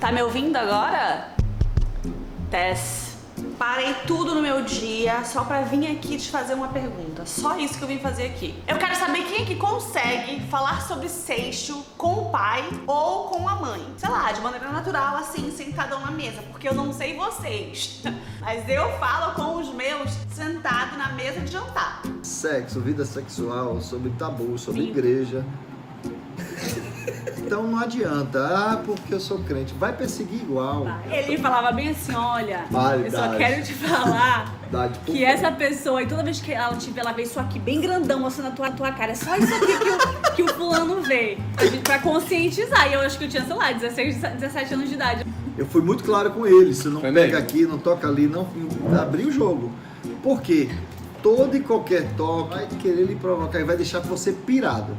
Tá me ouvindo agora? Tess. Parei tudo no meu dia só pra vir aqui te fazer uma pergunta. Só isso que eu vim fazer aqui. Eu quero saber quem é que consegue falar sobre seixo com o pai ou com a mãe. Sei lá, de maneira natural, assim, sentadão na mesa. Porque eu não sei vocês, mas eu falo com os meus sentado na mesa de jantar. Sexo, vida sexual, sobre tabu, sobre igreja. Então não adianta, porque eu sou crente, vai perseguir igual. Ele falava bem assim, olha, Validade. eu só quero te falar Verdade, que essa pessoa, e toda vez que ela te vê, ela vê isso aqui bem grandão, assim, na tua cara. É só isso aqui que o fulano vê. Pra conscientizar. E eu acho que eu tinha, sei lá, 16, 17 anos de idade. Eu fui muito claro com ele, se não Foi pega mesmo? aqui, não toca ali, não abrir o jogo. Por quê? Todo e qualquer toque vai querer lhe provocar e vai deixar você pirado.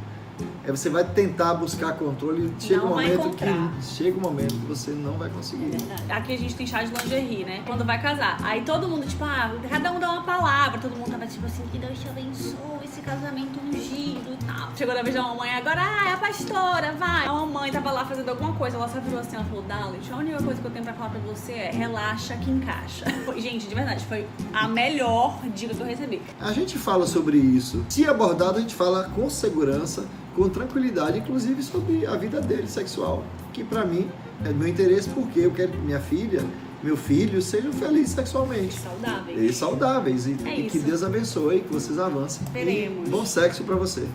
Aí você vai tentar buscar controle, chega um momento que você não vai conseguir. Aqui a gente tem chá de lingerie, né? Quando vai casar. Aí todo mundo, tipo, cada um dá uma palavra. Todo mundo tava tipo assim, que Deus te abençoe, esse casamento ungido e tal. Chegou na vez da mamãe, agora, é a pastora, vai. A mamãe tava lá fazendo alguma coisa, ela só virou assim, ela falou, Dalit, a única coisa que eu tenho pra falar pra você é relaxa que encaixa. Gente, de verdade, foi a melhor dica que eu recebi. A gente fala sobre isso. Se abordado, a gente fala com segurança, com tranquilidade, inclusive sobre a vida dele sexual, que pra mim é meu interesse, porque eu quero que minha filha, meu filho sejam felizes sexualmente. Saudáveis. E saudáveis. E isso. que Deus abençoe, que vocês avancem. Teremos. E bom sexo pra você.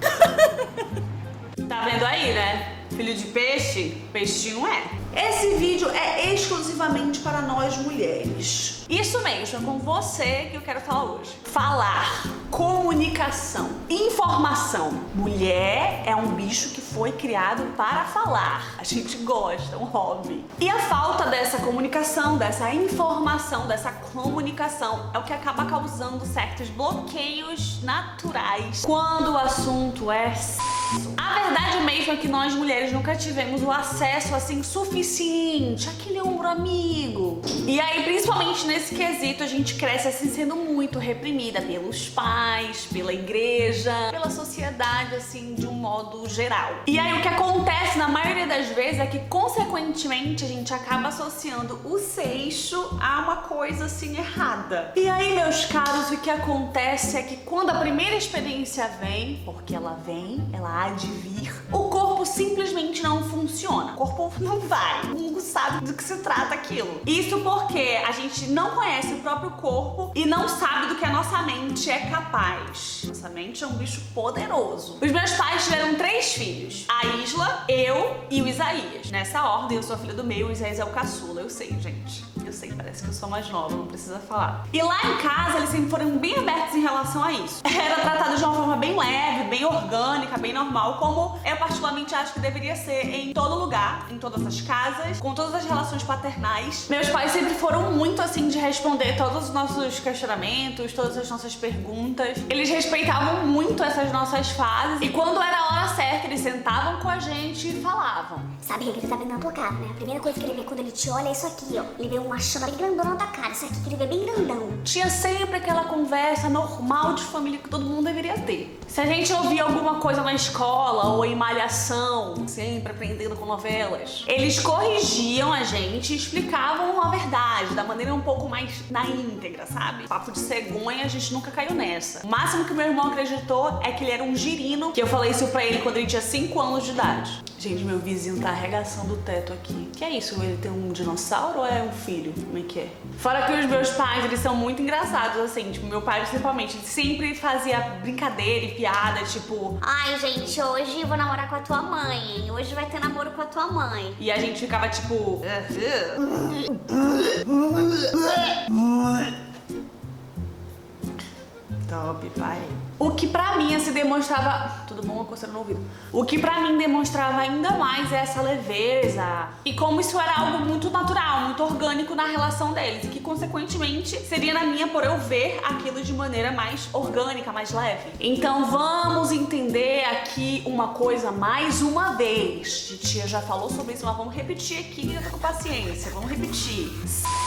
Tá vendo aí, né? Filho de peixe, peixinho é. Esse vídeo é exclusivamente para nós mulheres. Isso mesmo, é com você que eu quero falar hoje. Falar, comunicação, informação. Mulher é um bicho que foi criado para falar. A gente gosta, um hobby. E a falta dessa comunicação, dessa informação, dessa comunicação é o que acaba causando certos bloqueios naturais quando o assunto é sexo. A verdade mesmo é que nós mulheres nunca tivemos o acesso assim suficiente, aquele ombro amigo. E aí, principalmente nesse quesito, a gente cresce assim sendo muito reprimida pelos pais, pela igreja, pela sociedade assim de um modo geral. E aí o que acontece na maioria das vezes é que consequentemente a gente acaba associando o seixo a uma coisa assim errada. E aí, meus caros, o que acontece é que quando a primeira experiência vem, porque ela vem, ela há de vir, o corpo simplesmente não funciona. O corpo não vai, não sabe do que se trata aquilo. Isso porque a gente não conhece o próprio corpo e não sabe do que a nossa mente é capaz. Nossa mente é um bicho poderoso. Os meus pais tiveram 3 filhos. A Isla, eu e o Isaías. Nessa ordem, eu sou a filha do meio, o Isaías é o caçula. Eu sei, gente. Eu sei, parece que eu sou mais nova, não precisa falar. E lá em casa, eles sempre foram bem abertos em relação a isso. Era tratado de uma forma bem leve, bem orgânica, bem normal, como eu particularmente acho que deveria ser em todo lugar, em todas as casas, com todas as relações paternais. Meus pais sempre foram muito assim de responder todos os nossos questionamentos, todas as nossas perguntas. Eles respeitavam muito essas nossas fases e quando era a hora certa, eles sentavam com a gente e falavam. Sabe que ele tá vendo na tua cara, né? A primeira coisa que ele vê quando ele te olha é isso aqui, ó. Ele vê uma chama bem grandona na tua cara, isso aqui que ele vê bem grandão. Tinha sempre aquela conversa normal de família que todo mundo deveria ter. Se a gente ouvia alguma coisa na escola ou em malhação, sempre aprendendo com novelas, eles corrigiam a gente e explicavam a verdade, da maneira um pouco mais na íntegra, sabe? Papo de cegonha, a gente nunca caiu nessa. O máximo que meu irmão acreditou é que ele era um girino, que eu falei isso pra ele quando ele tinha 5 anos de idade. Gente, meu vizinho tá arregaçando o teto aqui. Que é isso? Ele tem um dinossauro ou é um filho? Como é que é? Fora que os meus pais, eles são muito engraçados, assim. Tipo, meu pai, principalmente, ele sempre fazia brincadeira e piada, tipo... Ai, gente, hoje eu vou namorar com a tua mãe, hein? Hoje vai ter namoro com a tua mãe. E a gente ficava, tipo... Top, pai. O que pra mim se demonstrava... Tudo bom? Uma coceira no ouvido. O que pra mim demonstrava ainda mais é essa leveza. E como isso era algo muito natural, muito orgânico na relação deles. E que, consequentemente, seria na minha por eu ver aquilo de maneira mais orgânica, mais leve. Então, vamos entender aqui uma coisa mais uma vez. Titia já falou sobre isso, mas vamos repetir aqui, eu tô com paciência. Vamos repetir.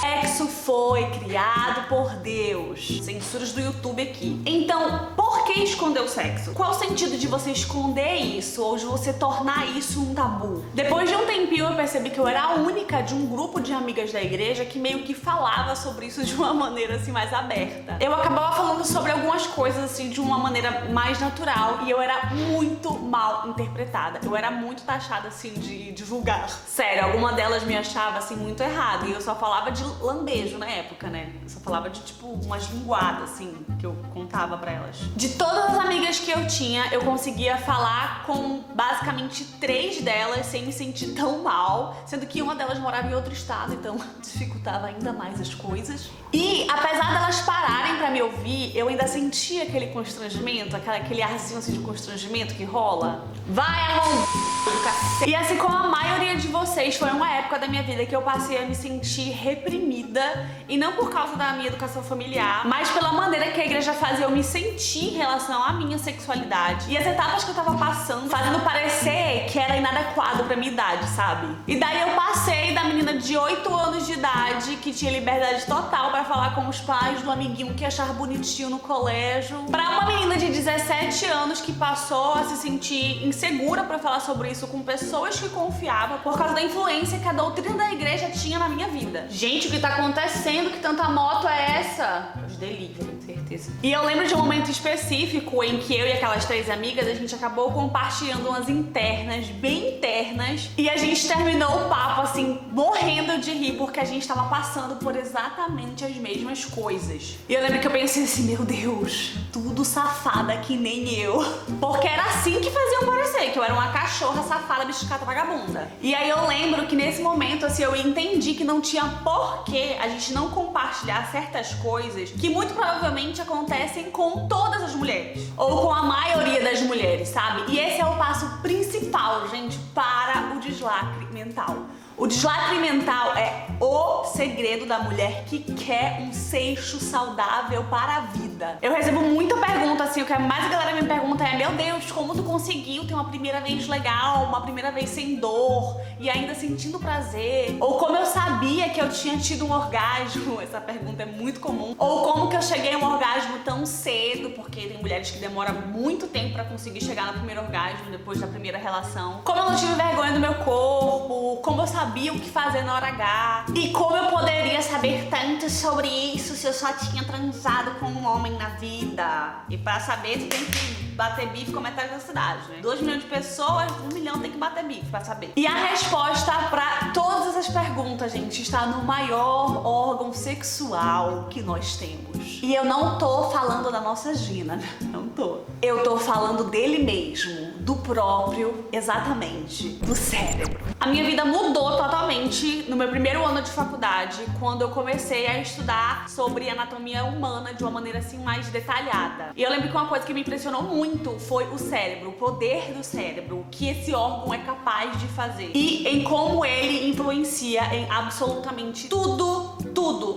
Sexo foi criado por Deus. Censuras do YouTube aqui. Então, por que que esconder o sexo? Qual o sentido de você esconder isso ou de você tornar isso um tabu? Depois de um tempinho eu percebi que eu era a única de um grupo de amigas da igreja que meio que falava sobre isso de uma maneira assim mais aberta. Eu acabava falando sobre algumas coisas assim de uma maneira mais natural e eu era muito mal interpretada. Eu era muito taxada assim de vulgar. Sério, alguma delas me achava assim muito errada e eu só falava de lambejo na época, né? Eu só falava de tipo umas linguadas assim que eu contava pra elas. De todas as amigas que eu tinha, eu conseguia falar com basicamente 3 delas sem me sentir tão mal, sendo que uma delas morava em outro estado, então dificultava ainda mais as coisas. E apesar delas pararem pra me ouvir, eu ainda sentia aquele constrangimento, aquele arzinho assim de constrangimento que rola. Vai arrombar do cacete. E assim como a maioria de vocês, foi uma época da minha vida que eu passei a me sentir reprimida, e não por causa da minha educação familiar, mas pela maneira que a igreja fazia eu me sentir em relação à minha sexualidade e as etapas que eu tava passando, fazendo parecer que era inadequado pra minha idade, sabe? E daí eu passei da menina de 8 anos de idade, que tinha liberdade total pra falar com os pais do amiguinho que achava bonitinho no colégio, pra uma menina de 17 anos que passou a se sentir insegura pra falar sobre isso com pessoas que confiava por causa da influência que a doutrina da igreja tinha na minha vida. Gente, o que tá acontecendo? Que tanta moto é essa? Os delivery, certeza. E eu lembro de um momento específico em que eu e aquelas 3 amigas, a gente acabou compartilhando umas internas, bem internas, e a gente terminou o papo assim, morrendo de rir, porque a gente tava passando por exatamente as mesmas coisas. E eu lembro que eu pensei assim, meu Deus, tudo safada que nem eu. Porque era assim que faziam parecer, que eu era uma cachorra safada, bichicata, vagabunda. E aí eu lembro que nesse momento, assim, eu entendi que não tinha porquê a gente não compartilhar certas coisas que muito provavelmente acontecem com todas as mulheres. Ou com a maioria das mulheres, sabe? E esse é o passo principal, gente, para o deslacre mental. O deslacre mental é o segredo da mulher que quer um seixo saudável para a vida. Eu recebo muita pergunta assim, o que mais a galera me pergunta é: meu Deus, como tu conseguiu ter uma primeira vez legal, uma primeira vez sem dor e ainda sentindo prazer? Ou como eu sabia que eu tinha tido um orgasmo? Essa pergunta é muito comum. Ou como que eu cheguei a um orgasmo tão cedo? Porque tem mulheres que demoram muito tempo pra conseguir chegar no primeiro orgasmo depois da primeira relação. Como eu não tive vergonha do meu corpo? Como eu sabia o que fazer na hora H? E como eu poderia saber tanto sobre isso se eu só tinha transado com um homem na vida? E pra saber, tu tem que bater bife com metade da cidade, né? 2 milhões de pessoas, 1 milhão tem que bater bife pra saber. E a resposta pra todas essas perguntas, gente, está no maior órgão sexual que nós temos. E eu não tô falando da nossa vagina, não tô. Eu tô falando dele mesmo, do próprio, exatamente, do cérebro. A minha vida mudou totalmente no meu primeiro ano de faculdade, quando eu comecei a estudar sobre anatomia humana de uma maneira assim mais detalhada. E eu lembro que uma coisa que me impressionou muito foi o cérebro, o poder do cérebro, o que esse órgão é capaz de fazer e em como ele influencia em absolutamente tudo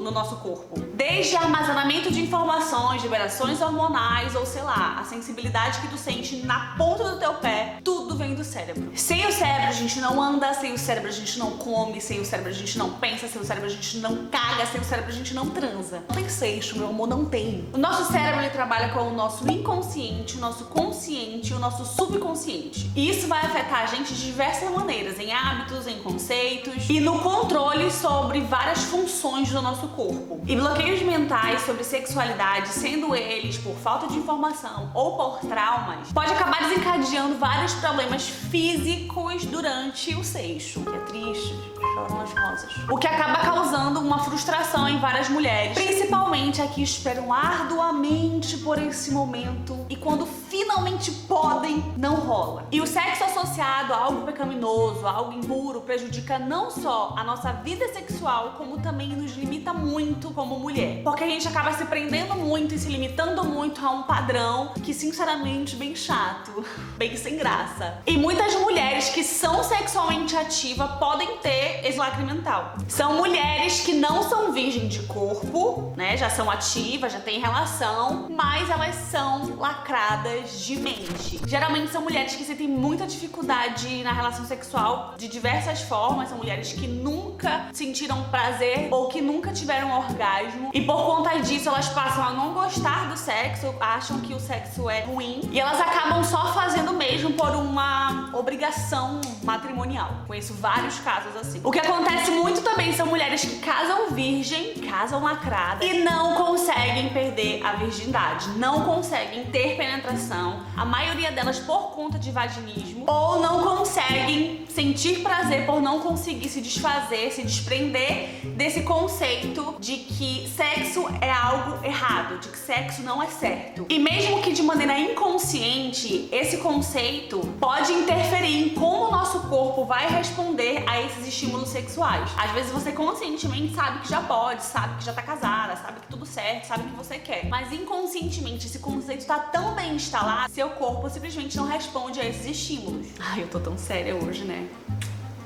no nosso corpo. Desde armazenamento de informações, liberações hormonais ou sei lá, a sensibilidade que tu sente na ponta do teu pé, tudo vem do cérebro. Sem o cérebro a gente não anda, sem o cérebro a gente não come, sem o cérebro a gente não pensa, sem o cérebro a gente não caga, sem o cérebro a gente não transa. Não tem seixo, meu amor, não tem. O nosso cérebro, ele trabalha com o nosso inconsciente, o nosso consciente e o nosso subconsciente. E isso vai afetar a gente de diversas maneiras, em hábitos, em conceitos e no controle sobre várias funções do nosso corpo. E bloqueios mentais sobre sexualidade, sendo eles por falta de informação ou por traumas, pode acabar desencadeando vários problemas físicos durante o seixo, que é triste, choram as rosas. O que acaba causando uma frustração em várias mulheres, principalmente a que esperam arduamente por esse momento e quando finalmente podem, não rola. E o sexo associado a algo pecaminoso, a algo impuro, prejudica não só a nossa vida sexual, como também nos limita muito como mulher. Porque a gente acaba se prendendo muito e se limitando muito a um padrão que, sinceramente, bem chato, bem sem graça. E muitas mulheres que são sexualmente ativas podem ter deslacre mental. São mulheres que não são virgem de corpo, né? Já são ativas, já têm relação, mas elas são lacradas de mente. Geralmente são mulheres que sentem muita dificuldade na relação sexual de diversas formas. São mulheres que nunca sentiram prazer ou que nunca tiveram orgasmo e por conta disso elas passam a não gostar do sexo, acham que o sexo é ruim e elas acabam só fazendo mesmo por uma obrigação matrimonial. Conheço vários casos assim. O que acontece muito também são mulheres que casam virgem, casam lacrada e não conseguem perder a virgindade, não conseguem ter penetração, a maioria delas por conta de vaginismo, ou não conseguem sentir prazer por não conseguir se desfazer, se desprender desse conceito de que sexo é algo errado, de que sexo não é certo. E mesmo que de maneira inconsciente, esse conceito pode interferir em como o nosso corpo vai responder a esses estímulos sexuais. Às vezes você conscientemente sabe que já pode, sabe que já tá casada, sabe que tudo certo, sabe o que você quer, mas inconscientemente esse conceito tá tão bem instalado, seu corpo simplesmente não responde a esses estímulos. Ai, eu tô tão séria hoje, né?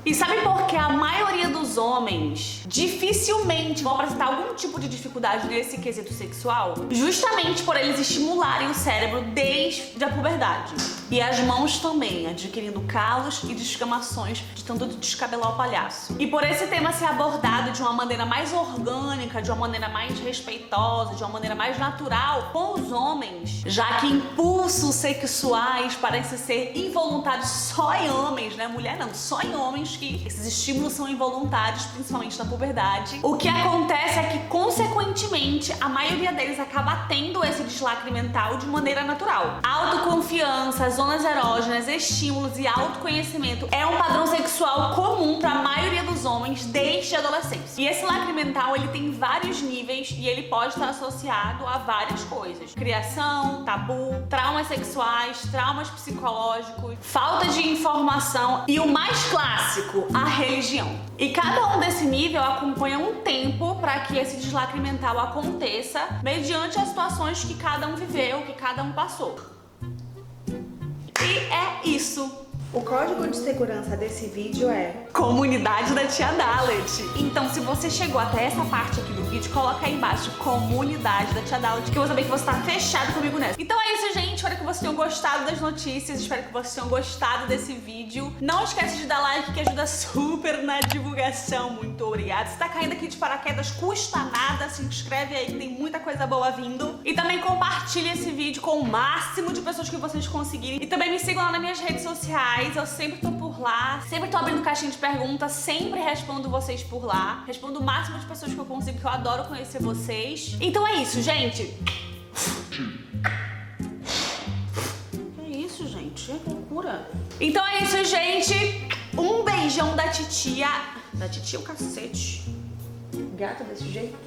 E sabe por que a maioria dos homens dificilmente vão apresentar algum tipo de dificuldade nesse quesito sexual? Justamente por eles estimularem o cérebro desde a puberdade. E as mãos também, adquirindo calos e descamações de tanto descabelar o palhaço. E por esse tema ser abordado de uma maneira mais orgânica, de uma maneira mais respeitosa, de uma maneira mais natural com os homens, já que impulsos sexuais parecem ser involuntários só em homens, né? Mulher não, só em homens que esses estímulos são involuntários, principalmente na puberdade. O que acontece é que, consequentemente, a maioria deles acaba tendo esse deslacre mental de maneira natural. Autoconfiança, zonas erógenas, estímulos e autoconhecimento é um padrão sexual comum para a maioria dos homens desde a adolescência. E esse lacre mental, ele tem vários níveis e ele pode estar associado a várias coisas. Criação, tabu, traumas sexuais, traumas psicológicos, falta de informação e o mais clássico, a religião. E cada um desse nível acompanha um tempo para que esse deslacre mental aconteça mediante as situações que cada um viveu, que cada um passou. E é isso. O código de segurança desse vídeo é Comunidade da Tia Dalet. Então, se você chegou até essa parte aqui do vídeo, coloca aí embaixo Comunidade da Tia Dalet, que eu vou saber que você tá fechado comigo nessa. Então é isso, gente. Espero que vocês tenham gostado das notícias. Espero que vocês tenham gostado desse vídeo. Não esquece de dar like, que ajuda super na divulgação. Muito obrigada. Se tá caindo aqui de paraquedas, custa nada. Se inscreve aí, que tem muita coisa boa vindo. E também compartilhe esse vídeo com o máximo de pessoas que vocês conseguirem. E também me sigam lá nas minhas redes sociais. Eu sempre tô por lá, sempre tô abrindo caixinha de perguntas, sempre respondo vocês por lá. Respondo o máximo de pessoas que eu consigo, que eu adoro conhecer vocês. Então é isso, gente. Que isso, gente? Que loucura. Então é isso, gente. Um beijão da titia. Da titia o cacete. Gata desse jeito.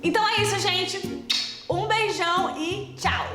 Então é isso, gente. Um beijão e tchau.